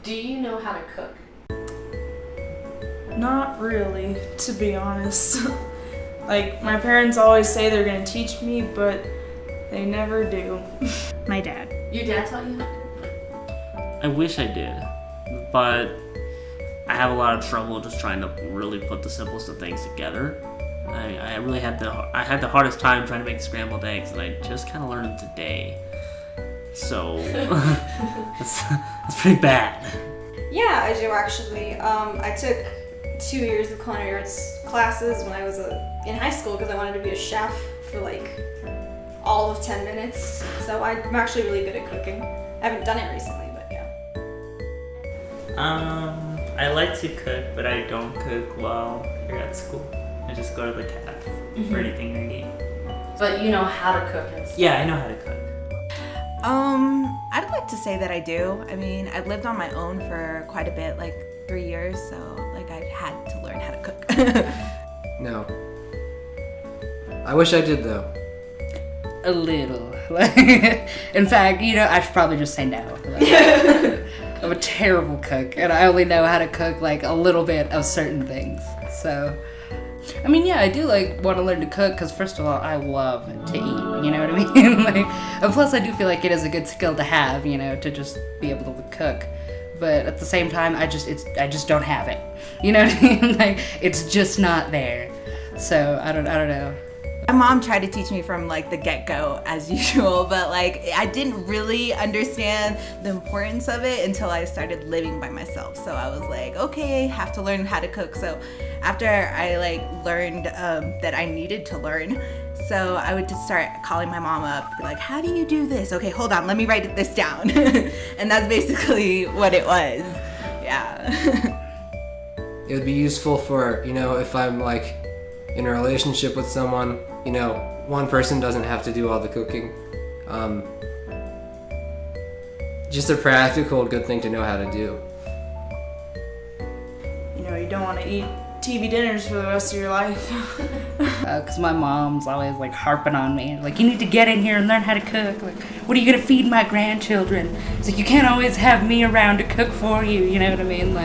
Do you know how to cook? Not really, to be honest. Like, my parents always say they're gonna teach me, but they never do. My dad. Your dad taught you how to cook? I wish I did, but I have a lot of trouble just trying to really put the simplest of things together. I really had the hardest time trying to make scrambled eggs, and I just kind of learned them today. So that's pretty bad. Yeah, I do actually. I took 2 years of culinary arts classes when I was in high school because I wanted to be a chef for like all of 10 minutes. So I'm actually really good at cooking. I haven't done it recently, but yeah. I like to cook, but I don't cook while you're at school. I just go to the tap for anything I need. But you know how to cook and stuff. Yeah, I know how to cook. I'd like to say that I do. I mean, I've lived on my own for quite a bit, like 3 years, so like I had to learn how to cook. No. I wish I did though. A little. In fact, I should probably just say no. I'm a terrible cook, and I only know how to cook like a little bit of certain things. So, I mean, yeah, I do want to learn to cook because first of all, I love to eat. You know what I mean? And plus, I do feel like it is a good skill to have. To just be able to cook. But at the same time, I just don't have it. You know what I mean? It's just not there. So I don't know. My mom tried to teach me from the get-go as usual, but I didn't really understand the importance of it until I started living by myself. So I was like, okay, have to learn how to cook. So after I learned that I needed to learn, so I would just start calling my mom up, be like, how do you do this? Okay, hold on, let me write this down. And that's basically what it was. Yeah. It would be useful for, if I'm in a relationship with someone, one person doesn't have to do all the cooking. Just a practical good thing to know how to do. You don't want to eat TV dinners for the rest of your life. Because my mom's always harping on me, you need to get in here and learn how to cook. What are you gonna feed my grandchildren? It's you can't always have me around to cook for you. You know what I mean?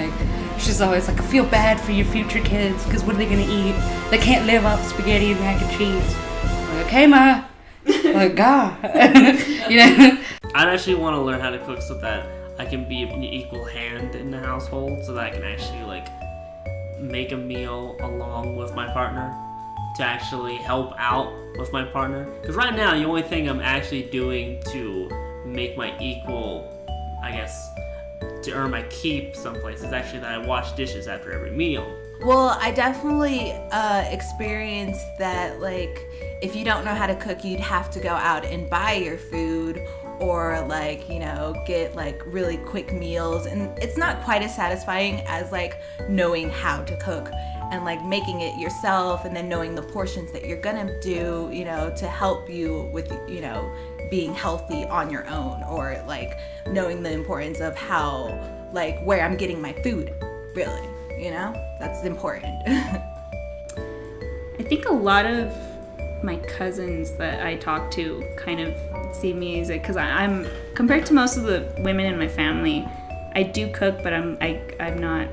She's always I feel bad for your future kids because what are they gonna eat? They can't live off spaghetti and mac and cheese. Okay, Ma. God. I'd actually want to learn how to cook so that I can be an equal hand in the household, so that I can actually make a meal along with my partner to actually help out with my partner. Because right now, the only thing I'm actually doing to make my equal, to earn my keep someplace is actually that I wash dishes after every meal. Well, I definitely experienced that, if you don't know how to cook, you'd have to go out and buy your food or, get, really quick meals. And it's not quite as satisfying as, knowing how to cook and, making it yourself and then knowing the portions that you're gonna do, to help you with, being healthy on your own, or, knowing the importance of how, where I'm getting my food, really. That's important. I think a lot of my cousins that I talk to kind of see me as because I'm compared to most of the women in my family, I do cook, but I'm not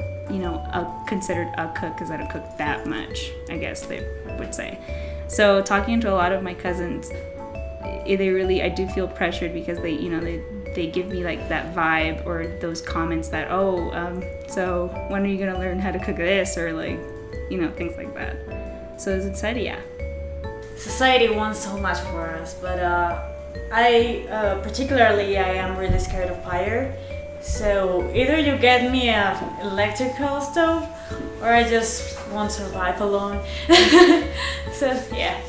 considered a cook because I don't cook that much, I guess they would say. So talking to a lot of my cousins, I do feel pressured because they give me that vibe or those comments that, so when are you going to learn how to cook this, or things like that. So society, yeah. Society wants so much for us, but I am really scared of fire. So either you get me an electrical stove, or I just won't survive alone. So yeah.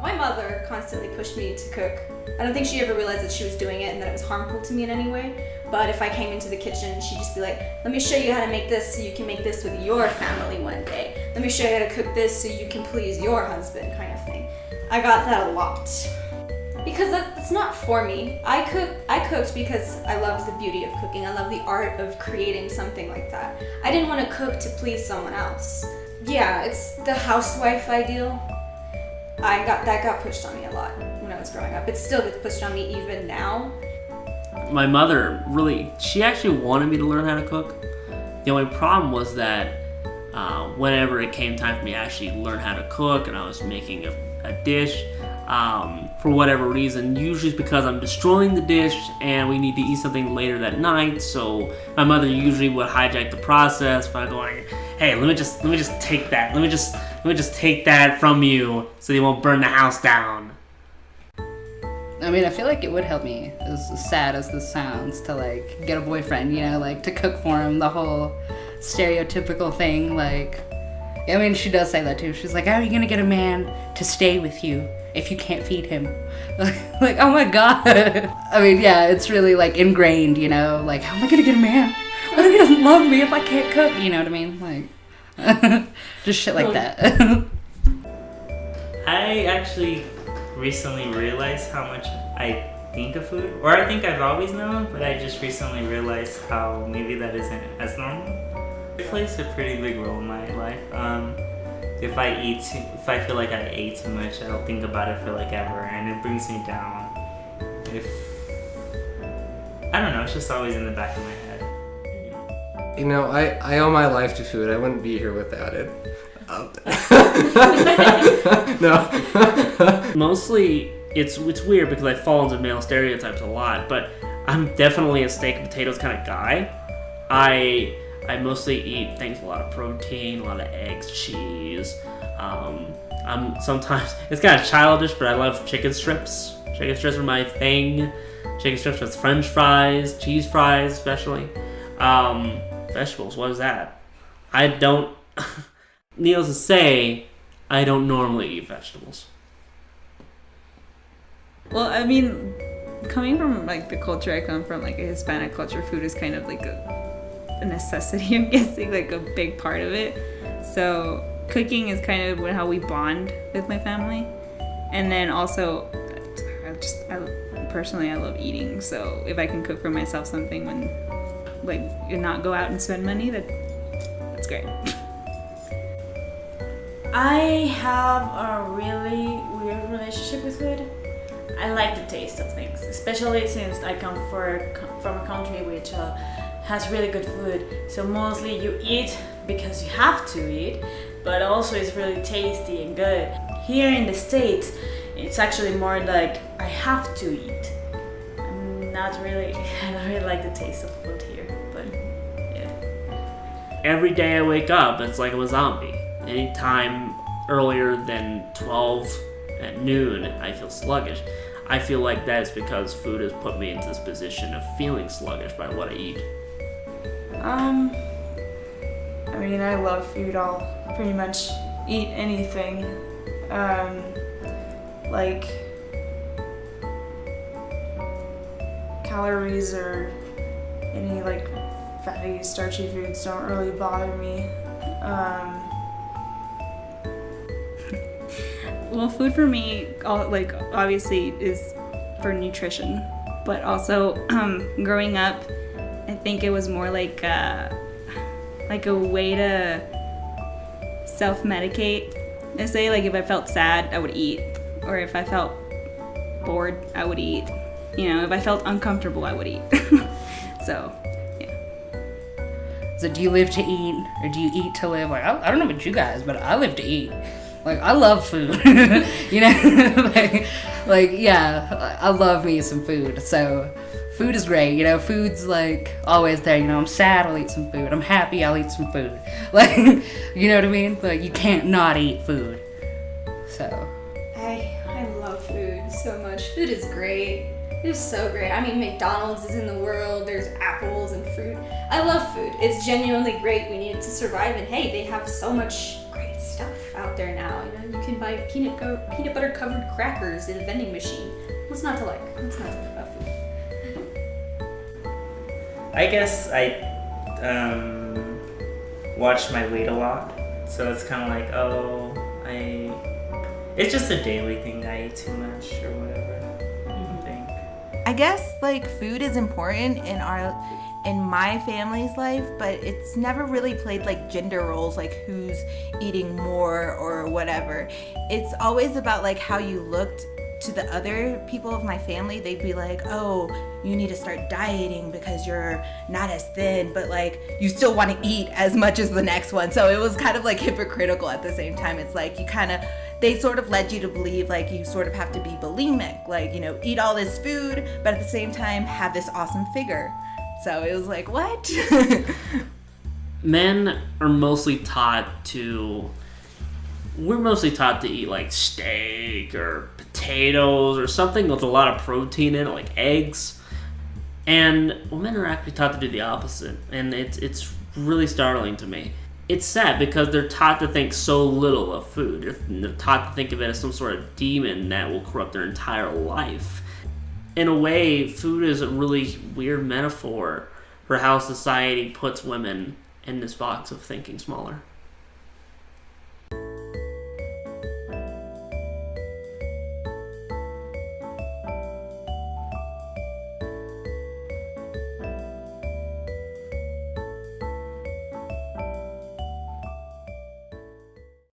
My mother constantly pushed me to cook. I don't think she ever realized that she was doing it and that it was harmful to me in any way. But if I came into the kitchen, she'd just be like, let me show you how to make this so you can make this with your family one day. Let me show you how to cook this so you can please your husband, kind of thing. I got that a lot. Because that's not for me. I cooked because I loved the beauty of cooking. I love the art of creating something like that. I didn't want to cook to please someone else. Yeah, it's the housewife ideal. That got pushed on me a lot when I was growing up. It still gets pushed on me even now. My mother she actually wanted me to learn how to cook. The only problem was that whenever it came time for me to actually learn how to cook and I was making a dish, for whatever reason, usually it's because I'm destroying the dish and we need to eat something later that night, so my mother usually would hijack the process by going, hey, let me just take that, let me just take that from you so they won't burn the house down. I mean, I feel like it would help me, as sad as this sounds, to like get a boyfriend, you know, like to cook for him, the whole stereotypical thing. Like, I mean, she does say that too. She's like, how are you gonna get a man to stay with you if you can't feed him? Like, oh my god. I mean, yeah, it's really like ingrained, you know, like, how am I gonna get a man? What if he doesn't love me if I can't cook? You know what I mean? Like, just shit like that. I actually recently realized how much I think of food, or I think I've always known, but I just recently realized how maybe that isn't as normal. It plays a pretty big role in my life. If I feel like I ate too much, I don't think about it for like ever, and it brings me down. I don't know, it's just always in the back of my head. You know, I owe my life to food. I wouldn't be here without it. No. Mostly, it's weird because I fall into male stereotypes a lot, but I'm definitely a steak and potatoes kind of guy. I mostly eat things with a lot of protein, a lot of eggs, cheese. I'm sometimes, it's kind of childish, but I love chicken strips. Chicken strips are my thing. Chicken strips with French fries, cheese fries especially. Vegetables, what is that? I don't, needless to say, I don't normally eat vegetables. Well, I mean, coming from like the culture I come from, like a Hispanic culture, food is kind of like a necessity, I'm guessing, like a big part of it. So cooking is kind of how we bond with my family. And then also, personally, I love eating. So if I can cook for myself something when, like, and not go out and spend money, that's great. I have a really weird relationship with food. I like the taste of things, especially since I come from a country which has really good food. So mostly you eat because you have to eat, but also it's really tasty and good. Here in the States, it's actually more like I have to eat. I don't really like the taste of food here, but yeah. Every day I wake up, it's like I'm a zombie. Anytime earlier than 12 at noon, I feel sluggish. I feel like that is because food has put me into this position of feeling sluggish by what I eat. I mean, I love food. I'll pretty much eat anything. Like, calories or any like fatty, starchy foods don't really bother me. Well, food for me, like, obviously is for nutrition, but also growing up, I think it was more like a way to self-medicate. I say, like, if I felt sad, I would eat, or if I felt bored, I would eat. You know, if I felt uncomfortable, I would eat. So, yeah. So do you live to eat, or do you eat to live? Like, I don't know about you guys, but I live to eat. Like, I love food, you know, like, yeah, I love me some food, so food is great, you know, food's, like, always there, you know, I'm sad, I'll eat some food, I'm happy, I'll eat some food, like, you know what I mean, like, you can't not eat food, so. I love food so much. Food is great. It is so great. I mean, McDonald's is in the world, there's apples and fruit. I love food. It's genuinely great. We need it to survive, and hey, they have so much great stuff out there now. You know, you can buy peanut butter covered crackers in a vending machine. What's not to like? What's not to like about food? I guess I watch my weight a lot, so it's kind of like, it's just a daily thing. I eat too much or whatever. I think. I guess like food is important in my family's life, but it's never really played like gender roles, like who's eating more or whatever. It's always about like how you looked to the other people of my family, they'd be like, oh, you need to start dieting because you're not as thin, but like you still want to eat as much as the next one. So it was kind of like hypocritical at the same time. It's like they sort of led you to believe like you sort of have to be bulimic, like, you know, eat all this food, but at the same time have this awesome figure. So it was like, what? Men are mostly taught to eat like steak or potatoes or something with a lot of protein in it, like eggs. And women are actually taught to do the opposite, and it's really startling to me. It's sad because they're taught to think so little of food. They're taught to think of it as some sort of demon that will corrupt their entire life. In a way, food is a really weird metaphor for how society puts women in this box of thinking smaller.